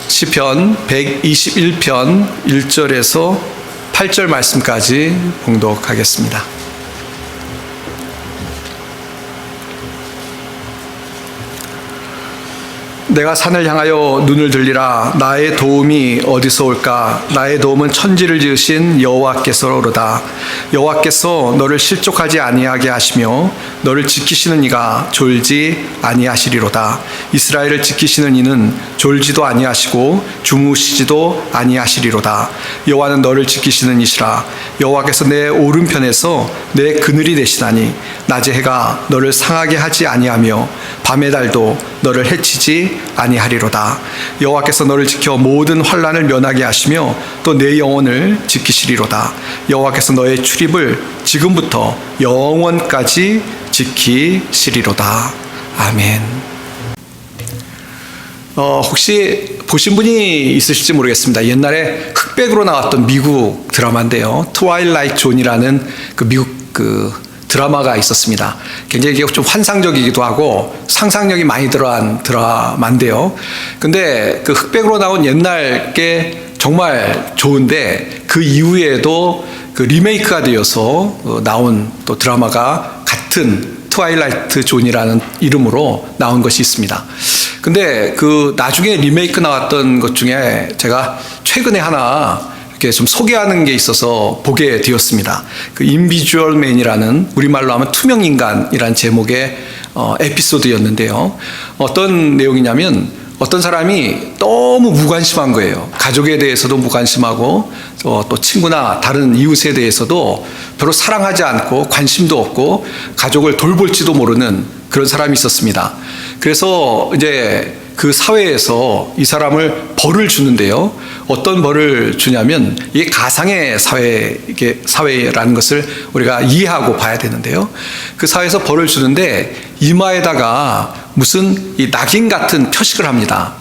시편 121편 1절에서 8절 말씀까지 봉독하겠습니다. 내가 산을 향하여 눈을 들리라. 나의 도움이 어디서 올까? 나의 도움은 천지를 지으신 여호와께서로다. 여호와께서 너를 실족하지 아니하게 하시며 너를 지키시는 이가 졸지 아니하시리로다. 이스라엘을 지키시는 이는 졸지도 아니하시고 주무시지도 아니하시리로다. 여호와는 너를 지키시는 이시라. 여호와께서 내 오른편에서 내 그늘이 되시나니 낮의 해가 너를 상하게 하지 아니하며 밤의 달도 너를 해치지 아니하리로다. 여호와께서 너를 지켜 모든 환난을 면하게 하시며 또 내 영혼을 지키시리로다. 여호와께서 너의 출입을 지금부터 영원까지 지키시리로다. 아멘. 혹시 보신 분이 있으실지 모르겠습니다. 옛날에 흑백으로 나왔던 미국 드라마인데요. 트와일라이트 존이라는 그 미국 드라마가 있었습니다. 굉장히 좀 환상적이기도 하고 상상력이 많이 들어간 드라마인데요. 근데 그 흑백으로 나온 옛날 게 정말 좋은데 그 이후에도 그 리메이크가 되어서 나온 또 드라마가 같은 트와일라이트 존이라는 이름으로 나온 것이 있습니다. 근데 그 나중에 리메이크 나왔던 것 중에 제가 최근에 하나 이렇게 좀 소개하는 게 있어서 보게 되었습니다. 그 인비주얼 맨이라는, 우리말로 하면 투명 인간이라는 제목의 에피소드였는데요. 어떤 내용이냐면 어떤 사람이 너무 무관심한 거예요. 가족에 대해서도 무관심하고 또 친구나 다른 이웃에 대해서도 별로 사랑하지 않고 관심도 없고 가족을 돌볼지도 모르는 그런 사람이 있었습니다. 그래서 이제 그 사회에서 이 사람을 벌을 주는데요. 어떤 벌을 주냐면 이게 가상의 사회라는 것을 우리가 이해하고 봐야 되는데요. 그 사회에서 벌을 주는데 이마에다가 무슨 이 낙인 같은 표식을 합니다.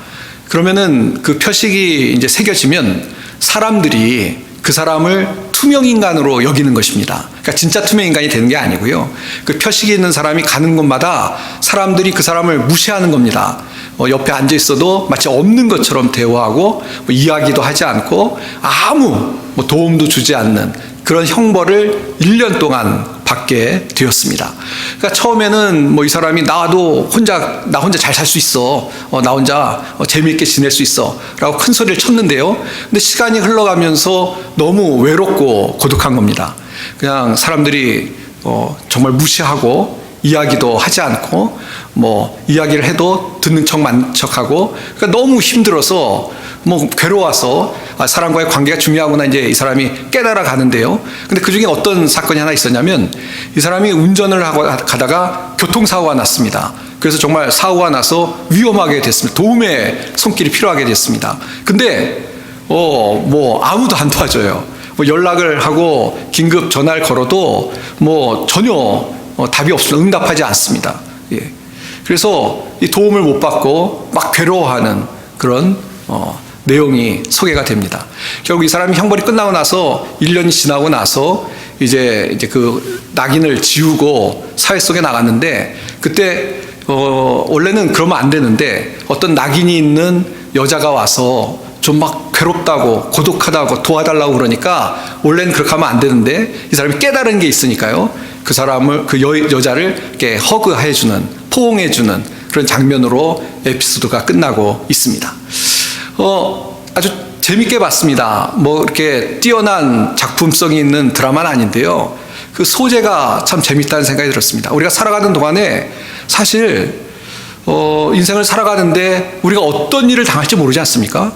그러면은 그 표식이 이제 새겨지면 사람들이 그 사람을 투명인간으로 여기는 것입니다. 그러니까 진짜 투명인간이 되는 게 아니고요. 그 표식이 있는 사람이 가는 곳마다 사람들이 그 사람을 무시하는 겁니다. 옆에 앉아 있어도 마치 없는 것처럼 대화하고 이야기도 하지 않고 아무 도움도 주지 않는 그런 형벌을 1년 동안 받게 되었습니다. 그러니까 처음에는 이 사람이 나 혼자 잘 살 수 있어. 나 혼자 재미있게 지낼 수 있어. 라고 큰 소리를 쳤는데요. 근데 시간이 흘러가면서 너무 외롭고 고독한 겁니다. 그냥 사람들이 정말 무시하고 이야기도 하지 않고 이야기를 해도 듣는 척하고 그러니까 너무 힘들어서 괴로워서 사람과의 관계가 중요하구나 이제 이 사람이 깨달아 가는데요. 근데 그 중에 어떤 사건이 하나 있었냐면 이 사람이 운전을 하고 가다가 교통사고가 났습니다. 그래서 정말 사고가 나서 위험하게 됐습니다. 도움의 손길이 필요하게 됐습니다. 근데 아무도 안 도와줘요. 연락을 하고 긴급 전화를 걸어도 전혀 답이 없습니다. 응답하지 않습니다. 예. 그래서 이 도움을 못 받고 막 괴로워하는 그런 내용이 소개가 됩니다. 결국 이 사람이 형벌이 끝나고 나서 1년이 지나고 나서 이제 그 낙인을 지우고 사회 속에 나갔는데 그때 원래는 그러면 안 되는데 어떤 낙인이 있는 여자가 와서 좀 막 괴롭다고 고독하다고 도와달라고 그러니까 원래는 그렇게 하면 안 되는데 이 사람이 깨달은 게 있으니까요. 그 사람을 그 여자를 이렇게 허그해주는 포옹해주는 그런 장면으로 에피소드가 끝나고 있습니다. 아주 재밌게 봤습니다. 이렇게 뛰어난 작품성이 있는 드라마는 아닌데요. 그 소재가 참 재밌다는 생각이 들었습니다. 우리가 살아가는 동안에 사실 인생을 살아가는데 우리가 어떤 일을 당할지 모르지 않습니까?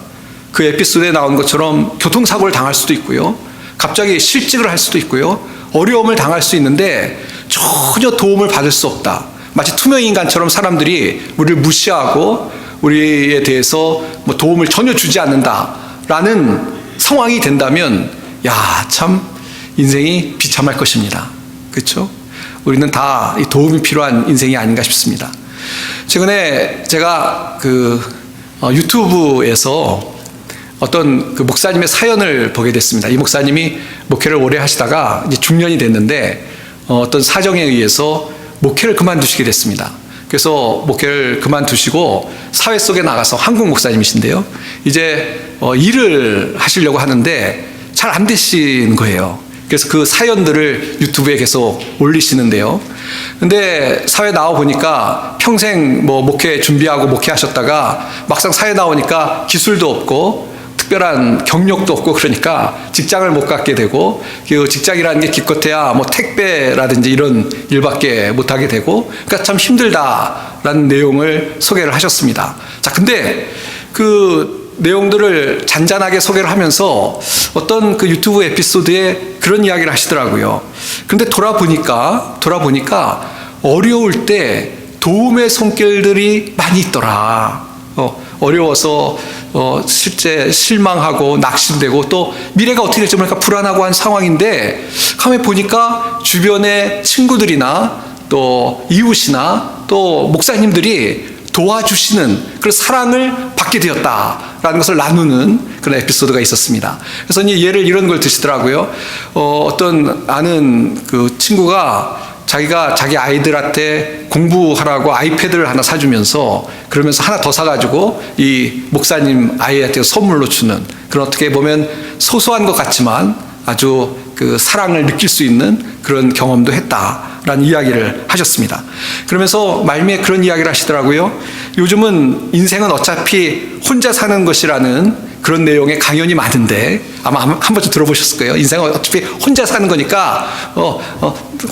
그 에피소드에 나온 것처럼 교통사고를 당할 수도 있고요. 갑자기 실직을 할 수도 있고요. 어려움을 당할 수 있는데 전혀 도움을 받을 수 없다. 마치 투명인간처럼 사람들이 우리를 무시하고 우리에 대해서 도움을 전혀 주지 않는다라는 상황이 된다면 참 인생이 비참할 것입니다. 그렇죠? 우리는 다 이 도움이 필요한 인생이 아닌가 싶습니다. 최근에 제가 유튜브에서 어떤 그 목사님의 사연을 보게 됐습니다. 이 목사님이 목회를 오래 하시다가 이제 중년이 됐는데 어떤 사정에 의해서 목회를 그만두시게 됐습니다. 그래서 목회를 그만두시고 사회 속에 나가서 한국 목사님이신데요. 이제 일을 하시려고 하는데 잘 안 되시는 거예요. 그래서 그 사연들을 유튜브에 계속 올리시는데요. 근데 사회 나와 보니까 평생 뭐 목회 준비하고 목회하셨다가 막상 사회 나오니까 기술도 없고 특별한 경력도 없고 그러니까 직장을 못 갖게 되고 그 직장이라는 게 기껏해야 뭐 택배라든지 이런 일밖에 못 하게 되고 그러니까 참 힘들다라는 내용을 소개를 하셨습니다. 자, 근데 그 내용들을 잔잔하게 소개를 하면서 어떤 그 유튜브 에피소드에 그런 이야기를 하시더라고요. 그런데 돌아보니까 어려울 때 도움의 손길들이 많이 있더라. 어려워서 실제 실망하고 낙심되고 또 미래가 어떻게 될지 모르니까 불안하고 한 상황인데 가만히 보니까 주변의 친구들이나 또 이웃이나 또 목사님들이 도와주시는 그런 사랑을 받게 되었다라는 것을 나누는 그런 에피소드가 있었습니다. 그래서 이제 예를 이런 걸 드시더라고요. 어떤 아는 그 친구가 자기가 자기 아이들한테 공부하라고 아이패드를 하나 사주면서 그러면서 하나 더 사가지고 이 목사님 아이한테 선물로 주는 그런 어떻게 보면 소소한 것 같지만 아주 그 사랑을 느낄 수 있는 그런 경험도 했다라는 이야기를 하셨습니다. 그러면서 말미에 그런 이야기를 하시더라고요. 요즘은 인생은 어차피 혼자 사는 것이라는 그런 내용의 강연이 많은데 아마 한 번쯤 들어보셨을 거예요. 인생은 어차피 혼자 사는 거니까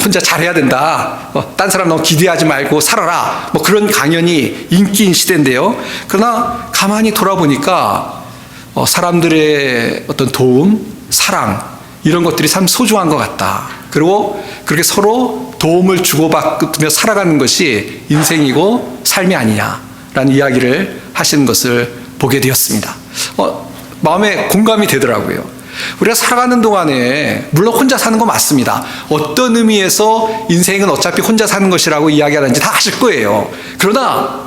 혼자 잘해야 된다. 딴 사람 너무 기대하지 말고 살아라. 뭐 그런 강연이 인기인 시대인데요. 그러나 가만히 돌아보니까 사람들의 어떤 도움, 사랑 이런 것들이 참 소중한 것 같다. 그리고 그렇게 서로 도움을 주고받으며 살아가는 것이 인생이고 삶이 아니냐라는 이야기를 하시는 것을 보게 되었습니다. 마음에 공감이 되더라고요. 우리가 살아가는 동안에 물론 혼자 사는 거 맞습니다. 어떤 의미에서 인생은 어차피 혼자 사는 것이라고 이야기하는지 다 아실 거예요. 그러나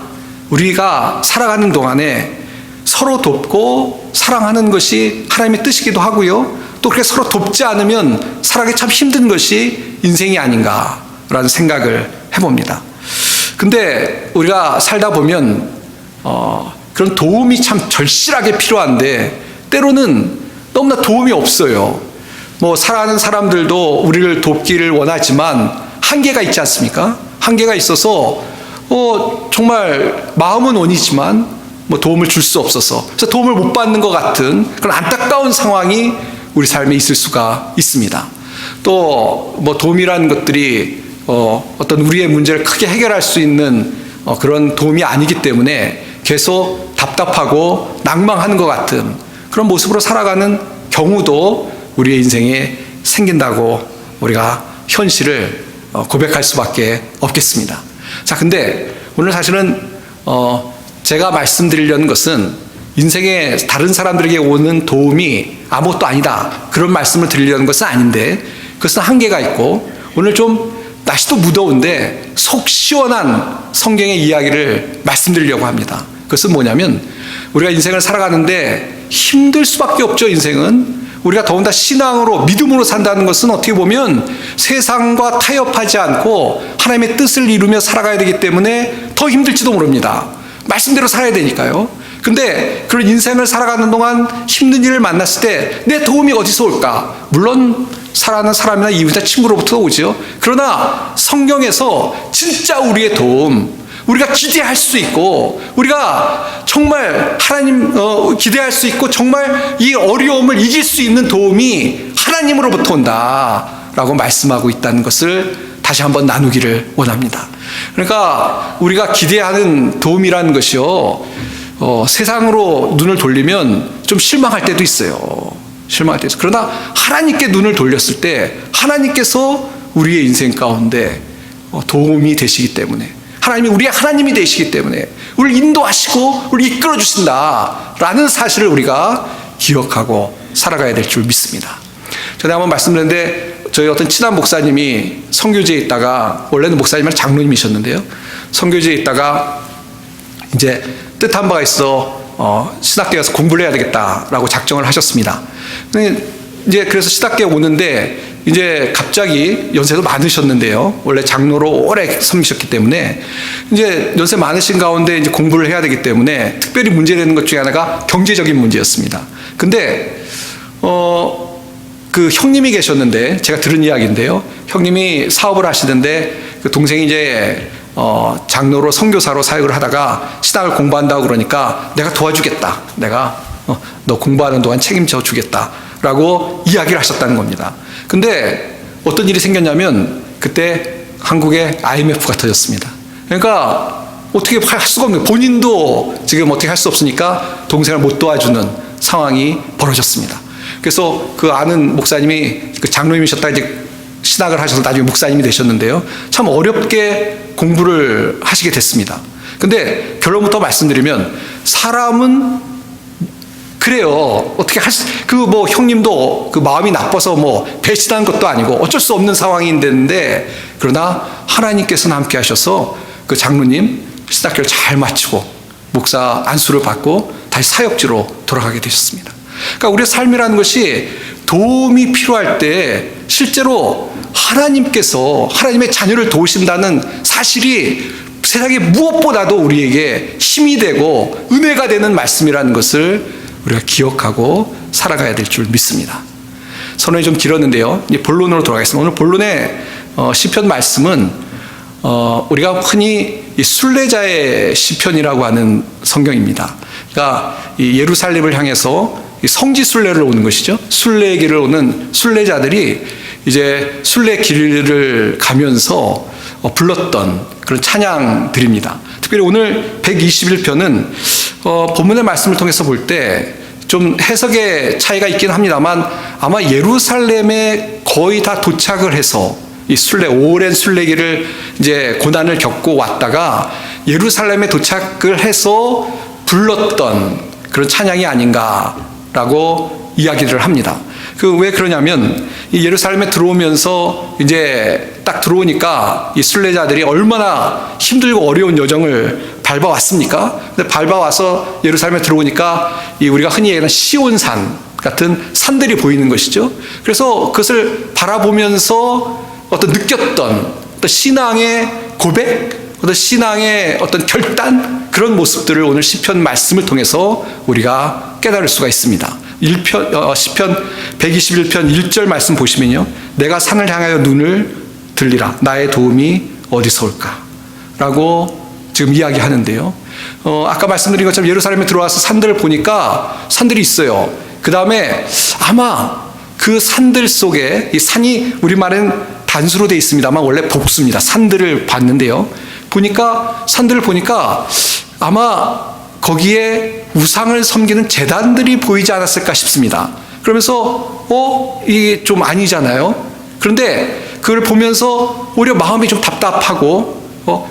우리가 살아가는 동안에 서로 돕고 사랑하는 것이 하나님의 뜻이기도 하고요. 또 그렇게 서로 돕지 않으면 살아가기 참 힘든 것이 인생이 아닌가라는 생각을 해봅니다. 근데 우리가 살다 보면 그런 도움이 참 절실하게 필요한데 때로는 너무나 도움이 없어요. 뭐 살아가는 사람들도 우리를 돕기를 원하지만 한계가 있지 않습니까? 한계가 있어서 정말 마음은 원이지만 뭐 도움을 줄 수 없어서 그래서 도움을 못 받는 것 같은 그런 안타까운 상황이 우리 삶에 있을 수가 있습니다. 또 뭐 도움이라는 것들이 어떤 우리의 문제를 크게 해결할 수 있는 그런 도움이 아니기 때문에 계속 답답하고 낭망하는 것 같은 그런 모습으로 살아가는 경우도 우리의 인생에 생긴다고 우리가 현실을 고백할 수밖에 없겠습니다. 자, 근데 오늘 사실은 제가 말씀드리려는 것은 인생에 다른 사람들에게 오는 도움이 아무것도 아니다 그런 말씀을 드리려는 것은 아닌데 그것은 한계가 있고 오늘 좀 날씨도 무더운데 속 시원한 성경의 이야기를 말씀드리려고 합니다. 그것은 뭐냐면 우리가 인생을 살아가는데 힘들 수밖에 없죠. 인생은 우리가 더군다나 신앙으로 믿음으로 산다는 것은 어떻게 보면 세상과 타협하지 않고 하나님의 뜻을 이루며 살아가야 되기 때문에 더 힘들지도 모릅니다. 말씀대로 살아야 되니까요. 근데 그런 인생을 살아가는 동안 힘든 일을 만났을 때 내 도움이 어디서 올까? 물론 사랑하는 사람이나 이웃이나 친구로부터 오죠. 그러나 성경에서 진짜 우리의 도움, 우리가 기대할 수 있고 우리가 정말 하나님 기대할 수 있고 정말 이 어려움을 이길 수 있는 도움이 하나님으로부터 온다라고 말씀하고 있다는 것을 다시 한번 나누기를 원합니다. 그러니까 우리가 기대하는 도움이라는 것이요 세상으로 눈을 돌리면 좀 실망할 때도 있어요. 실망할 때도 있어요. 그러나 하나님께 눈을 돌렸을 때 하나님께서 우리의 인생 가운데 도움이 되시기 때문에 하나님이 우리의 하나님이 되시기 때문에 우리를 인도하시고 우리를 이끌어 주신다라는 사실을 우리가 기억하고 살아가야 될 줄 믿습니다. 전에 한번 말씀드렸는데 저희 어떤 친한 목사님이 선교지에 있다가 원래는 목사님은 장로님이셨는데요. 선교지에 있다가 이제 뜻한 바가 있어 신학교에 가서 공부를 해야 되겠다라고 작정을 하셨습니다. 이제 그래서 신학교에 오는데 이제 갑자기 연세도 많으셨는데요. 원래 장로로 오래 섬기셨기 때문에 이제 연세 많으신 가운데 이제 공부를 해야 되기 때문에 특별히 문제되는 것 중에 하나가 경제적인 문제였습니다. 근데 그 형님이 계셨는데, 제가 들은 이야기인데요. 형님이 사업을 하시는데 그 동생이 이제 장로로 선교사로 사역을 하다가 신학을 공부한다고 그러니까 내가 도와주겠다. 내가 너 공부하는 동안 책임져 주겠다라고 이야기를 하셨다는 겁니다. 근데 어떤 일이 생겼냐면 그때 한국에 IMF가 터졌습니다. 그러니까 어떻게 할 수가 없는, 본인도 지금 어떻게 할 수 없으니까 동생을 못 도와주는 상황이 벌어졌습니다. 그래서 그 아는 목사님이 그 장로님이셨다 이제 신학을 하셔서 나중에 목사님이 되셨는데요. 참 어렵게 공부를 하시게 됐습니다. 근데 결론부터 말씀드리면 사람은 그래요. 어떻게 뭐 형님도 그 마음이 나빠서 뭐 배신한 것도 아니고 어쩔 수 없는 상황인데, 그러나 하나님께서는 함께 하셔서 그 장로님 신학교를 잘 마치고 목사 안수를 받고 다시 사역지로 돌아가게 되셨습니다. 그러니까 우리의 삶이라는 것이 도움이 필요할 때 실제로 하나님께서 하나님의 자녀를 도우신다는 사실이 세상에 무엇보다도 우리에게 힘이 되고 은혜가 되는 말씀이라는 것을 우리가 기억하고 살아가야 될 줄 믿습니다. 선언이 좀 길었는데요. 이제 본론으로 돌아가겠습니다. 오늘 본론의 시편 말씀은 우리가 흔히 이 순례자의 시편이라고 하는 성경입니다. 그러니까 이 예루살렘을 향해서 이 성지 순례를 오는 것이죠. 순례길을 오는 순례자들이 이제 순례길을 가면서 불렀던 그런 찬양들입니다. 특별히 오늘 121편은 본문의 말씀을 통해서 볼 때 좀 해석의 차이가 있긴 합니다만 아마 예루살렘에 거의 다 도착을 해서 이 오랜 순례길을 이제 고난을 겪고 왔다가 예루살렘에 도착을 해서 불렀던 그런 찬양이 아닌가라고 이야기를 합니다. 왜 그러냐면 이 예루살렘에 들어오면서 이제 딱 들어오니까 이 순례자들이 얼마나 힘들고 어려운 여정을 밟아왔습니까? 근데 밟아와서 예루살렘에 들어오니까 이 우리가 흔히 얘기하는 시온산 같은 산들이 보이는 것이죠. 그래서 그것을 바라보면서 어떤 느꼈던 어떤 신앙의 고백, 어떤 신앙의 어떤 결단, 그런 모습들을 오늘 시편 말씀을 통해서 우리가 깨달을 수가 있습니다. 시편 121편 1절 말씀 보시면요. 내가 산을 향하여 눈을 들리라. 나의 도움이 어디서 올까? 라고 지금 이야기하는데요. 아까 말씀드린 것처럼 예루살렘에 들어와서 산들을 보니까 산들이 있어요. 그 다음에 아마 그 산들 속에, 이 산이 우리말은 단수로 되어 있습니다만 원래 복수입니다. 산들을 봤는데요. 산들을 보니까 아마 거기에 우상을 섬기는 제단들이 보이지 않았을까 싶습니다. 그러면서 이게 좀 아니잖아요. 그런데 그걸 보면서 오히려 마음이 좀 답답하고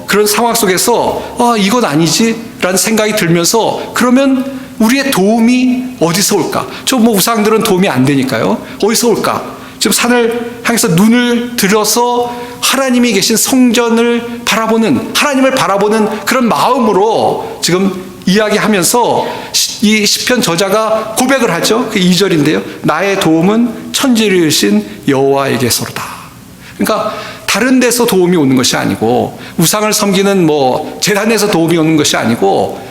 그런 상황 속에서 이건 아니지 라는 생각이 들면서, 그러면 우리의 도움이 어디서 올까? 우상들은 도움이 안 되니까요. 어디서 올까? 지금 산을 향해서 눈을 들어서 하나님이 계신 성전을 바라보는, 하나님을 바라보는 그런 마음으로 지금 이야기하면서 이 시편 저자가 고백을 하죠. 그 2절인데요. 나의 도움은 천지를 이으신 여호와에게서로다. 그러니까 다른 데서 도움이 오는 것이 아니고, 우상을 섬기는 제단에서 도움이 오는 것이 아니고,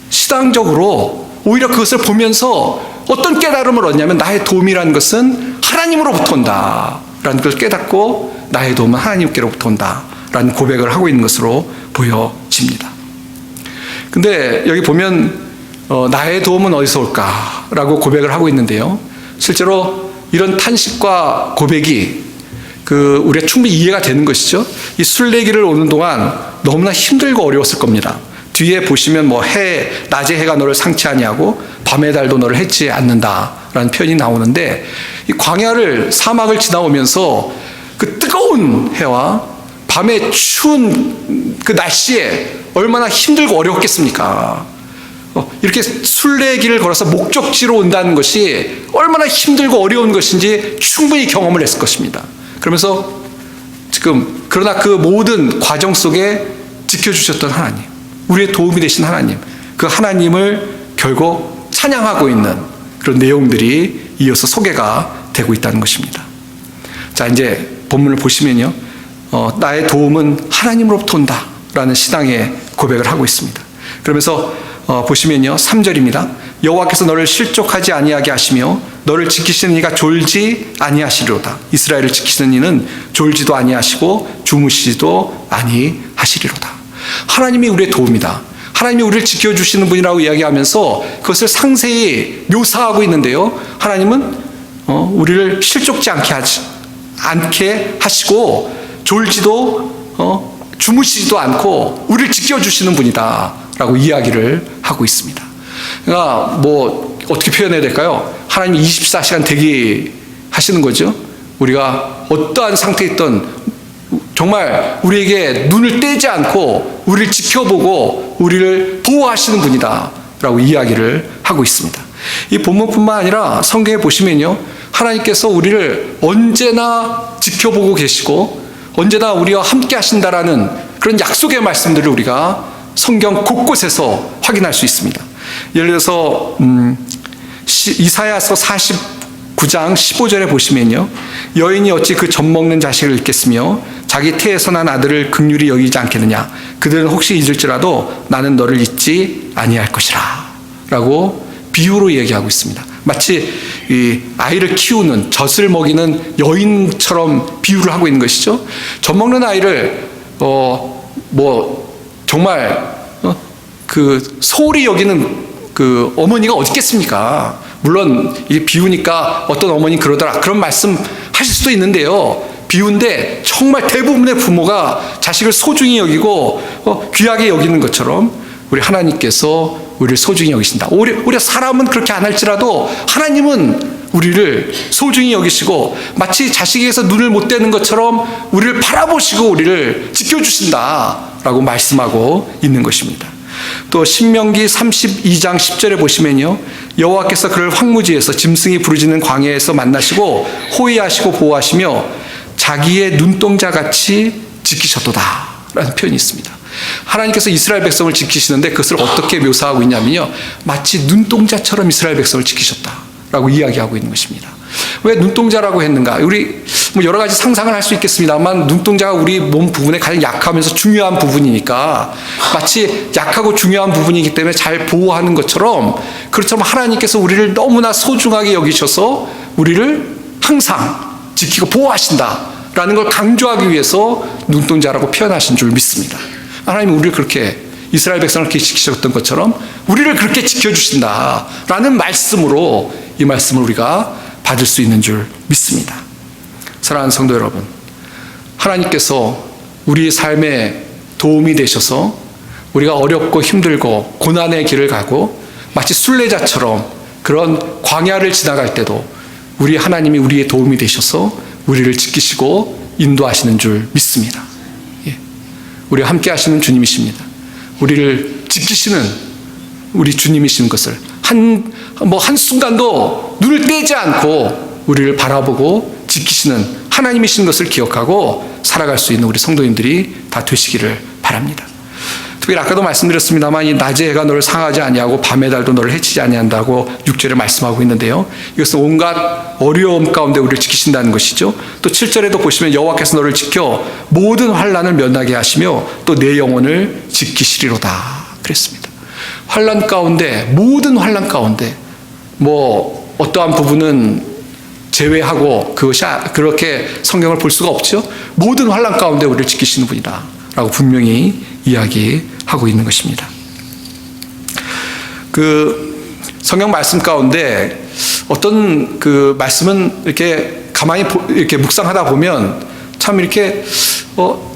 신앙적으로 오히려 그것을 보면서 어떤 깨달음을 얻냐면 나의 도움이라는 것은 하나님으로부터 온다라는 걸 깨닫고 나의 도움은 하나님께로부터 온다라는 고백을 하고 있는 것으로 보여집니다. 근데 여기 보면 나의 도움은 어디서 올까라고 고백을 하고 있는데요. 실제로 이런 탄식과 고백이 우리가 충분히 이해가 되는 것이죠. 이 순례길을 오는 동안 너무나 힘들고 어려웠을 겁니다. 뒤에 보시면 낮에 해가 너를 상치 아니하고 밤의 달도 너를 해치 않는다라는 표현이 나오는데, 이 광야를, 사막을 지나오면서 그 뜨거운 해와 밤의 추운 그 날씨에 얼마나 힘들고 어려웠겠습니까? 이렇게 순례길을 걸어서 목적지로 온다는 것이 얼마나 힘들고 어려운 것인지 충분히 경험을 했을 것입니다. 그러면서 그러나 그 모든 과정 속에 지켜주셨던 하나님, 우리의 도움이 되신 하나님, 그 하나님을 결국 찬양하고 있는 그런 내용들이 이어서 소개가 되고 있다는 것입니다. 자, 이제 본문을 보시면요. 나의 도움은 하나님으로부터 온다 라는 신앙의 고백을 하고 있습니다. 그러면서 보시면요. 3절입니다. 여호와께서 너를 실족하지 아니하게 하시며 너를 지키시는 이가 졸지 아니하시리로다. 이스라엘을 지키시는 이는 졸지도 아니하시고 주무시지도 아니하시리로다. 하나님이 우리의 도움이다. 하나님이 우리를 지켜주시는 분이라고 이야기하면서 그것을 상세히 묘사하고 있는데요. 하나님은 우리를 실족지 않게 하시고 졸지도 주무시지도 않고 우리를 지켜주시는 분이다 라고 이야기를 하고 있습니다. 그러니까 뭐 어떻게 표현해야 될까요? 하나님이 24시간 대기하시는 거죠. 우리가 어떠한 상태에 있던 정말 우리에게 눈을 떼지 않고 우리를 지켜보고 우리를 보호하시는 분이다 라고 이야기를 하고 있습니다. 이 본문뿐만 아니라 성경에 보시면요. 하나님께서 우리를 언제나 지켜보고 계시고 언제나 우리와 함께 하신다라는 그런 약속의 말씀들을 우리가 성경 곳곳에서 확인할 수 있습니다. 예를 들어서 이사야서 49장 15절에 보시면요. 여인이 어찌 그 젖먹는 자식을 잊겠으며 자기 태에서 난 아들을 긍휼히 여기지 않겠느냐. 그들은 혹시 잊을지라도 나는 너를 잊지 아니할 것이라 라고 비유로 얘기하고 있습니다. 마치 이 아이를 키우는 젖을 먹이는 여인처럼 비유를 하고 있는 것이죠. 젖 먹는 아이를 정말 그 소홀히 여기는 그 어머니가 어디 있겠습니까? 물론 이게 비유니까 어떤 어머니 그러더라 그런 말씀 하실 수도 있는데요. 비유인데 정말 대부분의 부모가 자식을 소중히 여기고 귀하게 여기는 것처럼 우리 하나님께서 우리를 소중히 여기신다. 오히려 사람은 그렇게 안 할지라도 하나님은 우리를 소중히 여기시고 마치 자식에게서 눈을 못 떼는 것처럼 우리를 바라보시고 우리를 지켜주신다라고 말씀하고 있는 것입니다. 또 신명기 32장 10절에 보시면요. 여호와께서 그를 황무지에서 짐승이 부르짖는 광야에서 만나시고 호위하시고 보호하시며 자기의 눈동자같이 지키셨도다 라는 표현이 있습니다. 하나님께서 이스라엘 백성을 지키시는데 그것을 어떻게 묘사하고 있냐면요. 마치 눈동자처럼 이스라엘 백성을 지키셨다라고 이야기하고 있는 것입니다. 왜 눈동자라고 했는가? 우리 뭐 여러 가지 상상을 할 수 있겠습니다만 눈동자가 우리 몸 부분에 가장 약하면서 중요한 부분이니까 마치 약하고 중요한 부분이기 때문에 잘 보호하는 것처럼 그렇지만 하나님께서 우리를 너무나 소중하게 여기셔서 우리를 항상 지키고 보호하신다라는 걸 강조하기 위해서 눈동자라고 표현하신 줄 믿습니다. 하나님은 우리를 그렇게 이스라엘 백성을 그렇게 지키셨던 것처럼 우리를 그렇게 지켜주신다라는 말씀으로 이 말씀을 우리가 받을 수 있는 줄 믿습니다. 사랑하는 성도 여러분, 하나님께서 우리의 삶에 도움이 되셔서 우리가 어렵고 힘들고 고난의 길을 가고 마치 순례자처럼 그런 광야를 지나갈 때도 우리 하나님이 우리의 도움이 되셔서 우리를 지키시고 인도하시는 줄 믿습니다. 우리와 함께 하시는 주님이십니다. 우리를 지키시는 우리 주님이신 것을 한순간도 눈을 떼지 않고 우리를 바라보고 지키시는 하나님이신 것을 기억하고 살아갈 수 있는 우리 성도님들이 다 되시기를 바랍니다. 특별히 아까도 말씀드렸습니다만 이 낮의 해가 너를 상하지 아니하고 밤의 달도 너를 해치지 아니한다고 6절에 말씀하고 있는데요. 이것은 온갖 어려움 가운데 우리를 지키신다는 것이죠. 또 7절에도 보시면 여호와께서 너를 지켜 모든 환난을 면하게 하시며 또 내 영혼을 지키시리로다 그랬습니다. 환난 가운데 모든 환난 가운데 뭐 어떠한 부분은 제외하고 그것이 그렇게 성경을 볼 수가 없죠. 모든 환난 가운데 우리를 지키시는 분이다 라고 분명히 이야기하고 있는 것입니다. 그 성경 말씀 가운데 어떤 그 말씀은 이렇게 가만히 이렇게 묵상하다 보면 참 이렇게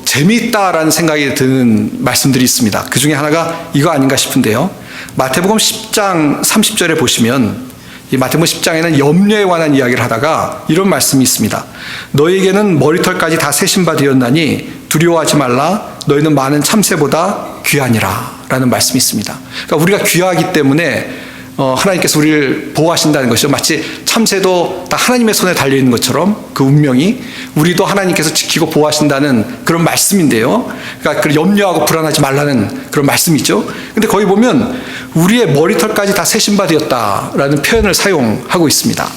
재미있다라는 생각이 드는 말씀들이 있습니다. 그 중에 하나가 이거 아닌가 싶은데요. 마태복음 10장 30절에 보시면 이 마태복음 10장에는 염려에 관한 이야기를 하다가 이런 말씀이 있습니다. 너에게는 머리털까지 다 세신 바 되었나니 두려워하지 말라. 너희는 많은 참새보다 귀하니라 라는 말씀이 있습니다. 그러니까 우리가 귀하기 때문에 하나님께서 우리를 보호하신다는 것이죠. 마치 참새도 다 하나님의 손에 달려있는 것처럼 그 운명이 우리도 하나님께서 지키고 보호하신다는 그런 말씀인데요. 그러니까 그 염려하고 불안하지 말라는 그런 말씀이죠. 근데 거기 보면 우리의 머리털까지 다 세신 바 되었다라는 표현을 사용하고 있습니다.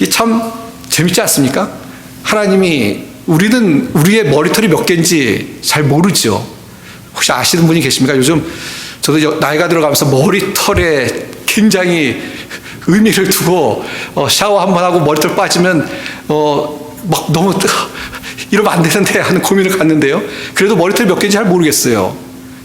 이 참 재밌지 않습니까? 우리는 우리의 머리털이 몇 개인지 잘 모르죠. 혹시 아시는 분이 계십니까? 요즘 저도 나이가 들어가면서 머리털에 굉장히 의미를 두고 샤워 한번 하고 머리털 빠지면 막 너무 이러면 안 되는데 하는 고민을 갖는데요. 그래도 머리털 몇 개인지 잘 모르겠어요.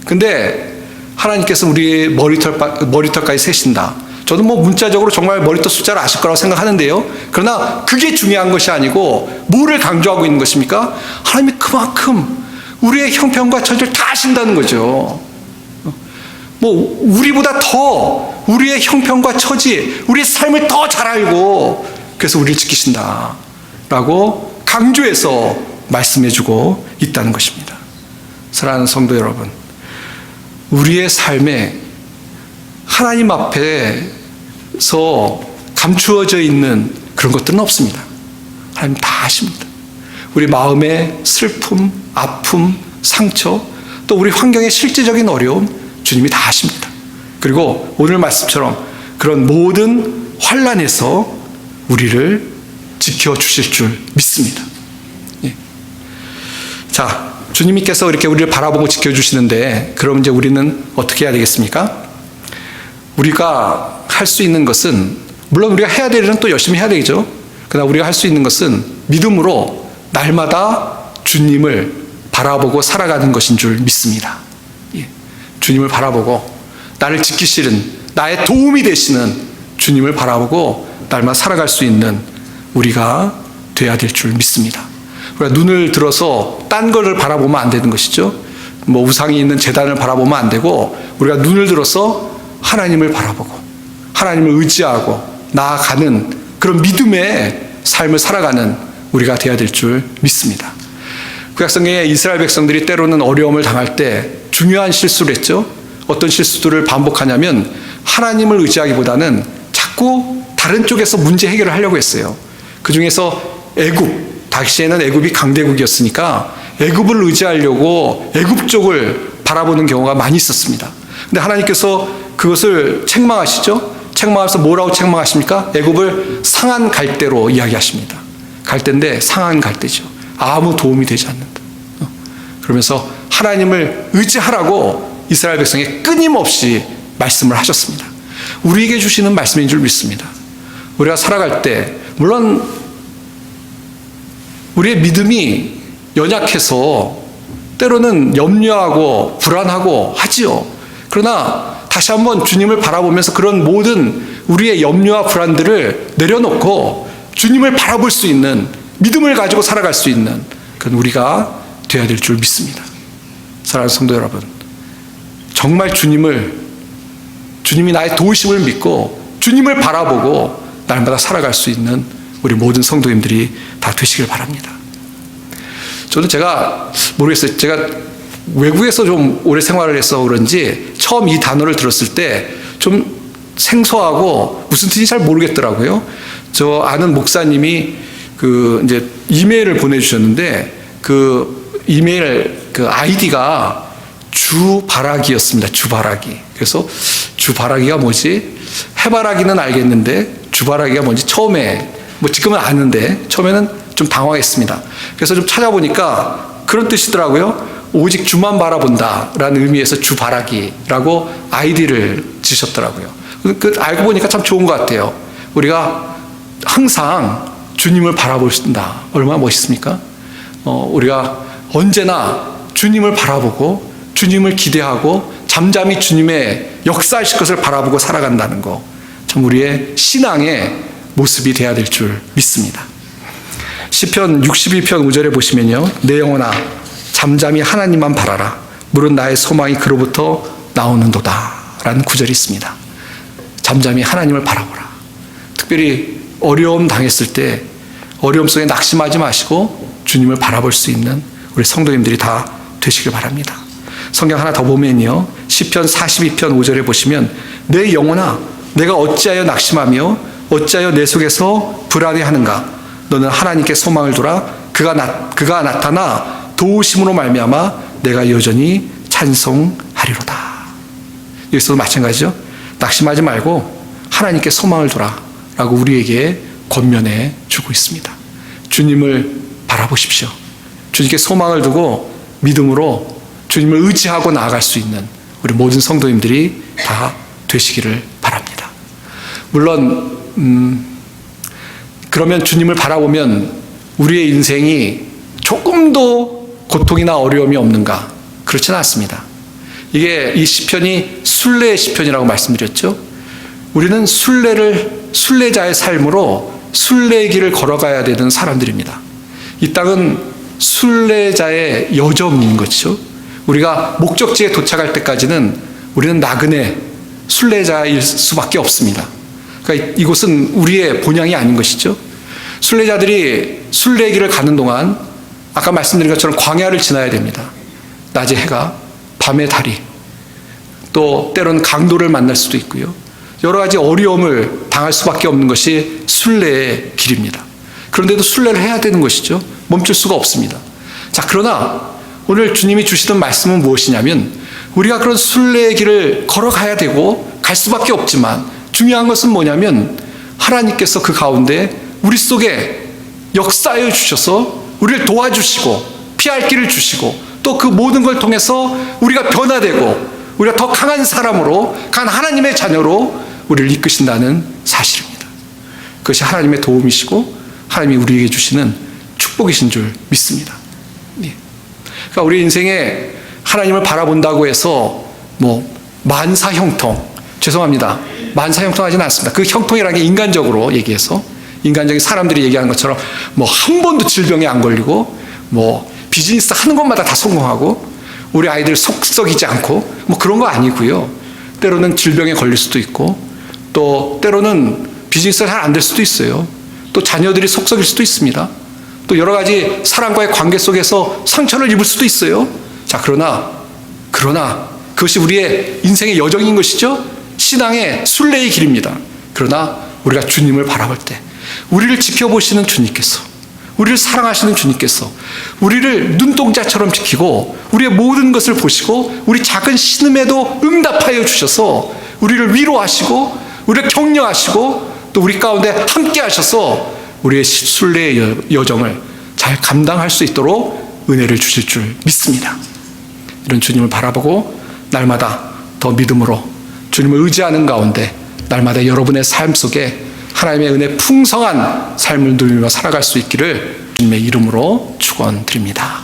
근데 하나님께서 우리의 머리털까지 세신다. 저는 뭐 문자적으로 정말 머리털 숫자를 아실 거라고 생각하는데요. 그러나 그게 중요한 것이 아니고 뭐를 강조하고 있는 것입니까? 하나님이 그만큼 우리의 형편과 처지를 다 아신다는 거죠. 뭐 우리보다 더 우리의 형편과 처지, 우리의 삶을 더 잘 알고 그래서 우리를 지키신다라고 강조해서 말씀해주고 있다는 것입니다. 사랑하는 성도 여러분, 우리의 삶에 하나님 앞에서 감추어져 있는 그런 것들은 없습니다. 하나님 다 아십니다. 우리 마음의 슬픔, 아픔, 상처, 또 우리 환경의 실제적인 어려움, 주님이 다 아십니다. 그리고 오늘 말씀처럼 그런 모든 환난에서 우리를 지켜주실 줄 믿습니다. 예. 자, 주님께서 이렇게 우리를 바라보고 지켜주시는데 그럼 이제 우리는 어떻게 해야 되겠습니까? 우리가 할 수 있는 것은, 물론 우리가 해야 될 일은 또 열심히 해야 되겠죠. 그러나 우리가 할 수 있는 것은 믿음으로 날마다 주님을 바라보고 살아가는 것인 줄 믿습니다. 예. 주님을 바라보고 나를 지키시는, 나의 도움이 되시는 주님을 바라보고 날마다 살아갈 수 있는 우리가 돼야 될 줄 믿습니다. 우리가 눈을 들어서 딴 거를 바라보면 안 되는 것이죠. 뭐 우상이 있는 제단을 바라보면 안 되고 우리가 눈을 들어서 하나님을 바라보고 하나님을 의지하고 나아가는 그런 믿음의 삶을 살아가는 우리가 돼야 될 줄 믿습니다. 구약성경에 이스라엘 백성들이 때로는 어려움을 당할 때 중요한 실수를 했죠. 어떤 실수들을 반복하냐면 하나님을 의지하기보다는 자꾸 다른 쪽에서 문제 해결을 하려고 했어요. 그 중에서 애굽, 당시에는 애굽이 강대국이었으니까 애굽을 의지하려고 애굽 쪽을 바라보는 경우가 많이 있었습니다. 근데 하나님께서 그것을 책망하시죠. 책망하면서 뭐라고 책망하십니까? 애굽을 상한 갈대로 이야기하십니다. 갈대인데 상한 갈대죠. 아무 도움이 되지 않는다. 그러면서 하나님을 의지하라고 이스라엘 백성에 끊임없이 말씀을 하셨습니다. 우리에게 주시는 말씀인 줄 믿습니다. 우리가 살아갈 때 물론 우리의 믿음이 연약해서 때로는 염려하고 불안하고 하지요. 그러나 다시 한번 주님을 바라보면서 그런 모든 우리의 염려와 불안들을 내려놓고 주님을 바라볼 수 있는 믿음을 가지고 살아갈 수 있는 그런 우리가 되어야 될 줄 믿습니다. 사랑하는 성도 여러분, 정말 주님이 나의 도우심을 믿고 주님을 바라보고 날마다 살아갈 수 있는 우리 모든 성도님들이 다 되시길 바랍니다. 저는 제가 모르겠어요. 제가 외국에서 좀 오래 생활을 해서 그런지 처음 이 단어를 들었을 때 좀 생소하고 무슨 뜻인지 잘 모르겠더라고요. 저 아는 목사님이 이제 이메일을 보내주셨는데 그 이메일 아이디가 주바라기였습니다. 주바라기. 그래서 주바라기가 뭐지? 해바라기는 알겠는데 주바라기가 뭔지 처음에 지금은 아는데 처음에는 좀 당황했습니다. 그래서 좀 찾아보니까 그런 뜻이더라고요. 오직 주만 바라본다라는 의미에서 주바라기라고 아이디를 지셨더라고요. 알고 보니까 참 좋은 것 같아요. 우리가 항상 주님을 바라보신다. 얼마나 멋있습니까? 우리가 언제나 주님을 바라보고 주님을 기대하고 잠잠히 주님의 역사하실 것을 바라보고 살아간다는 거, 참 우리의 신앙의 모습이 되어야 될 줄 믿습니다. 시편 62편 5절에 보시면요, 내 영혼아 잠잠히 하나님만 바라라. 물은 나의 소망이 그로부터 나오는도다 라는 구절이 있습니다. 잠잠히 하나님을 바라보라. 특별히 어려움 당했을 때 어려움 속에 낙심하지 마시고 주님을 바라볼 수 있는 우리 성도님들이 다 되시길 바랍니다. 성경 하나 더 보면요, 시편 42편 5절에 보시면 내 영혼아 내가 어찌하여 낙심하며 어찌하여 내 속에서 불안해하는가. 너는 하나님께 소망을 두라. 그가 나타나 도우심으로 말미암아 내가 여전히 찬송하리로다. 여기서도 마찬가지죠. 낙심하지 말고 하나님께 소망을 두라 라고 우리에게 권면해 주고 있습니다. 주님을 바라보십시오. 주님께 소망을 두고 믿음으로 주님을 의지하고 나아갈 수 있는 우리 모든 성도님들이 다 되시기를 바랍니다. 물론 그러면 주님을 바라보면 우리의 인생이 조금도 고통이나 어려움이 없는가? 그렇지는 않습니다. 이 시편이 순례의 시편이라고 말씀드렸죠. 우리는 순례자의 삶으로 순례의 길을 걸어가야 되는 사람들입니다. 이 땅은 순례자의 여정인 것이죠. 우리가 목적지에 도착할 때까지는 우리는 나그네 순례자일 수밖에 없습니다. 그러니까 이곳은 우리의 본향이 아닌 것이죠. 순례자들이 순례의 길을 가는 동안 아까 말씀드린 것처럼 광야를 지나야 됩니다. 낮에 해가, 밤에 달이, 또 때로는 강도를 만날 수도 있고요. 여러 가지 어려움을 당할 수밖에 없는 것이 순례의 길입니다. 그런데도 순례를 해야 되는 것이죠. 멈출 수가 없습니다. 자, 그러나 오늘 주님이 주시던 말씀은 무엇이냐면 우리가 그런 순례의 길을 걸어가야 되고 갈 수밖에 없지만 중요한 것은 뭐냐면 하나님께서 그 가운데 우리 속에 역사해 주셔서 우리를 도와주시고 피할 길을 주시고 또 그 모든 걸 통해서 우리가 변화되고 우리가 더 강한 사람으로, 강한 하나님의 자녀로 우리를 이끄신다는 사실입니다. 그것이 하나님의 도움이시고 하나님이 우리에게 주시는 축복이신 줄 믿습니다. 그러니까 우리 인생에 하나님을 바라본다고 해서 만사형통, 죄송합니다. 만사형통하지는 않습니다. 그 형통이라는 게 인간적으로 얘기해서 인간적인 사람들이 얘기하는 것처럼 한 번도 질병에 안 걸리고 비즈니스 하는 것마다 다 성공하고 우리 아이들 속 썩이지 않고 그런 거 아니고요. 때로는 질병에 걸릴 수도 있고 또 때로는 비즈니스가 잘 안 될 수도 있어요. 또 자녀들이 속 썩일 수도 있습니다. 또 여러 가지 사람과의 관계 속에서 상처를 입을 수도 있어요. 자, 그러나 그것이 우리의 인생의 여정인 것이죠. 신앙의 순례의 길입니다. 그러나 우리가 주님을 바라볼 때 우리를 지켜보시는 주님께서, 우리를 사랑하시는 주님께서 우리를 눈동자처럼 지키고 우리의 모든 것을 보시고 우리 작은 신음에도 응답하여 주셔서 우리를 위로하시고 우리를 격려하시고 또 우리 가운데 함께 하셔서 우리의 순례의 여정을 잘 감당할 수 있도록 은혜를 주실 줄 믿습니다. 이런 주님을 바라보고 날마다 더 믿음으로 주님을 의지하는 가운데 날마다 여러분의 삶 속에 하나님의 은혜 풍성한 삶을 누리며 살아갈 수 있기를 주님의 이름으로 축원드립니다.